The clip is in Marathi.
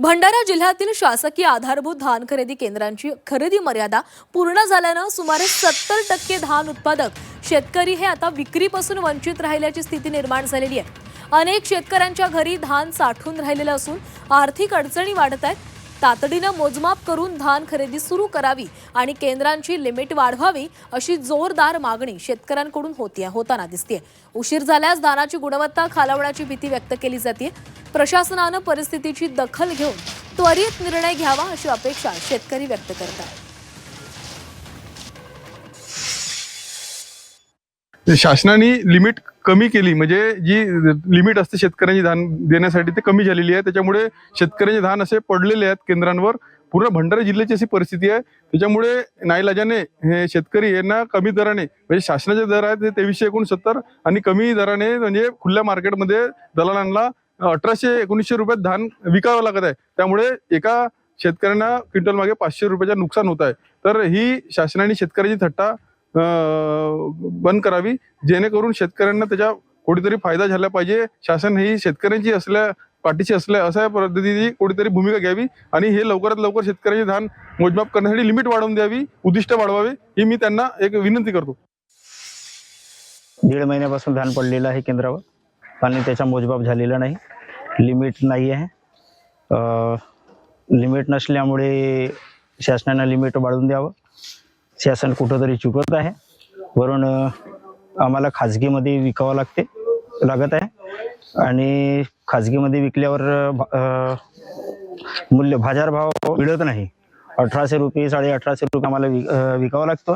भंडारा जिल्ह्यातील शासकीय आधारभूत धान खरेदी केंद्रांची खरेदी मर्यादा पूर्ण झाल्यानं सुमारे 70% धान उत्पादक शेतकरी हे आता विक्रीपासून वंचित राहिल्याची स्थिती निर्माण झालेली आहे। अनेक शेतकऱ्यांच्या घरी धान साठून राहिलेलं असून आर्थिक अडचणी वाढत आहेत। तातडीनं मोजमाप करून धान खरेदी सुरू करावी आणि केंद्रांची लिमिट वाढवावी अशी जोरदार मागणी शेतकऱ्यांकडून होताना दिसते। उशीर झाल्यास धानाची गुणवत्ता खालावण्याची भीती व्यक्त केली जाते। प्रशासनानं परिस्थितीची दखल घेऊन त्वरित निर्णय घ्यावा अशी अपेक्षा शेतकरी व्यक्त करतात। शासनाने लिमिट कमी केली, म्हणजे जी लिमिट असते शेतकऱ्यांची धान देण्यासाठी ते कमी झालेली आहे। त्याच्यामुळे शेतकऱ्यांचे धान असे पडलेले आहेत केंद्रांवर। पूर्ण भंडारा जिल्ह्याची अशी परिस्थिती आहे। त्याच्यामुळे नाईलाजाने हे शेतकरी यांना कमी दराने, म्हणजे शासनाचे दर आहेत ते 2369 आणि कमी दराने म्हणजे खुल्या मार्केटमध्ये दलालांना 1800-1900 रुपयात धान विकावं लागत आहे। त्यामुळे एका शेतकऱ्यांना क्विंटल मागे 500 रुपयाचं नुकसान होत आहे। तर ही शासनाने शेतकऱ्याची थट्टा बंद करावी, जेणेकरून शेतकऱ्यांना त्याचा कुठेतरी फायदा झाला पाहिजे। शासन ही शेतकऱ्यांची पाठीशी असल्या अशा पद्धतीची कुठेतरी भूमिका घ्यावी आणि हे लवकरात लवकर शेतकऱ्यांचे धान मोजमाप करण्यासाठी लिमिट वाढवून द्यावी, उद्दिष्ट वाढवावे, ही मी त्यांना एक विनंती करतो। 1.5 महिन्यापासून धान पडलेलं आहे केंद्रावर आणि त्याचा मोजमाप झालेला नाही, लिमिट नाही आहे। लिमिट नसल्यामुळे शासनाने लिमिट वाढवून द्यावं। शासन कुठंतरी चुकत आहे, वरून आम्हाला खाजगीमध्ये विकावं लागत आहे आणि खाजगीमध्ये विकल्यावर बाजारभाव मिळत नाही। 1800 रुपये 1850 रुपये आम्हाला विकावं लागतं।